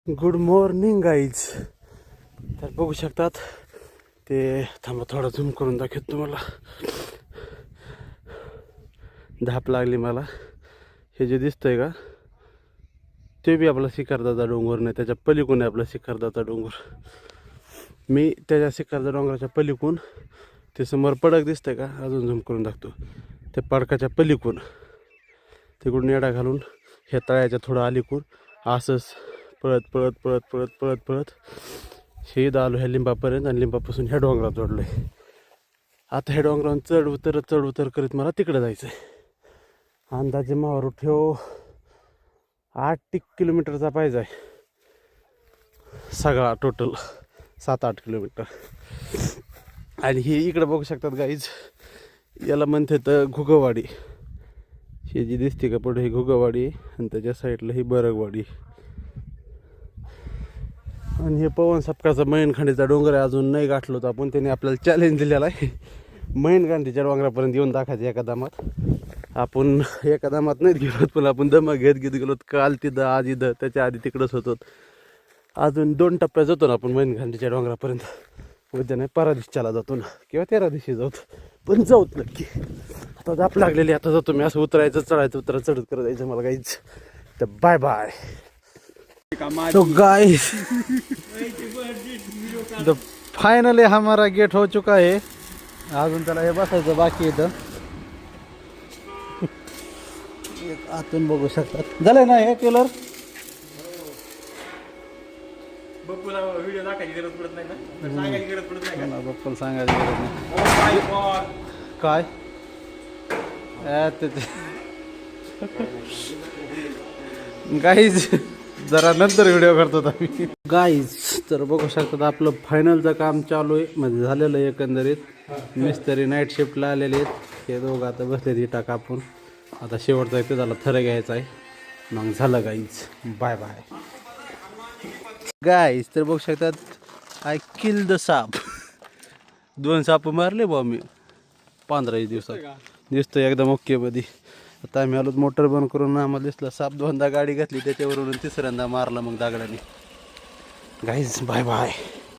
Good morning guys. तर बघू शकतात ते, थांबा थोडा झूम करून दाखवतो तुम्हाला. धाप लागली मला. हे जे दिसतंय का ते बी आपला शिखरदाचा डोंगर नाही, त्याच्या पलीकडून आहे आपला शिखरदाचा डोंगर. मी त्याच्या शिखरदा डोंगराच्या पलीकडून ते समोर पडक दिसतंय का, अजून झूम करून दाखवतो. त्या पडकाच्या पलीकडून तिकडून येडा घालून ह्या तळ्याच्या थोडं अलीकडून असंच पळत पळत पळत पळत पळत पळत हे आलो ह्या लिंबापर्यंत, आणि लिंबापासून ह्या डोंगरात जोडलो आहे. आता ह्या डोंगरावर चढ उतर करीत मला तिकडे जायचं आहे. अंदाजे मावर ठेव 8 किलोमीटरचा पाहिजे आहे सगळा, टोटल 7-8 किलोमीटर. आणि ही इकडे बघू शकतात गाईज, याला म्हणते तर घुगवाडी. ही जी दिसते का पुढे ही घुगवाडी, आणि त्याच्या साईडला ही बरगवाडी. आणि हे पवन सपकाचा मैनखंडीचा डोंगर आहे, अजून नाही गाठलो तर आपण. त्याने आपल्याला चॅलेंज दिलेला आहे मैनखंडीच्या डोंगरापर्यंत येऊन दाखवायचं एका दामात. आपण एका दामात नाहीत गेलो, पण आपण दमा घेत गेलो. काल तिथं, आज इथं, त्याच्या आधी तिकडंच होतो. अजून 2 टप्प्यात जातो ना आपण मैनखंडीच्या डोंगरापर्यंत. उद्या नाही, परवा दिवशीला जातो ना, किंवा 13 दिवशी जाऊ, पण जाऊत नक्की. आता जाप लागलेली, आता जातो मी. असं उतरायचं चढायचं चढत करत जायचं मला गाईज. तर बाय बाय. तो गाइस तो फाइनली हमारा गेट हो चुका है. अजून त्याला हे बसायचं बाकी येतं. आतून बघू शकतात. झालंय ना हे टेलर. बप्पूला व्हिडिओ दाखवायची गरज पडत नाही ना, सांगायची गरज पडत नाही का? बप्पूला सांगायची गरज नाही. काय गाईज जरा नंतर व्हिडिओ करतो आम्ही. गाईज तर बघू शकतात आपलं फायनलचं काम चालू आहे, म्हणजे झालेलं आहे एकंदरीत. मिस्त्री नाईट शिफ्टला आलेले आहेत. हे दोघं आता बसले इटा कापून. आता शेवटचा आहे ते झाला, थर घ्यायचा आहे, मग झालं गाईज. Bye bye guys. तर बघू शकतात आय किल द साप. 2 साप मारले बा मी 15 दिवसात. दिसतं एकदम ओके मध्ये. आता आम्ही आलो मोटर बंद करून, आम्हाला दिसला साप. 2दा गाडी घातली त्याच्यावरून, 3ऱ्यांदा मारला मग दगडाने. Guys bye bye.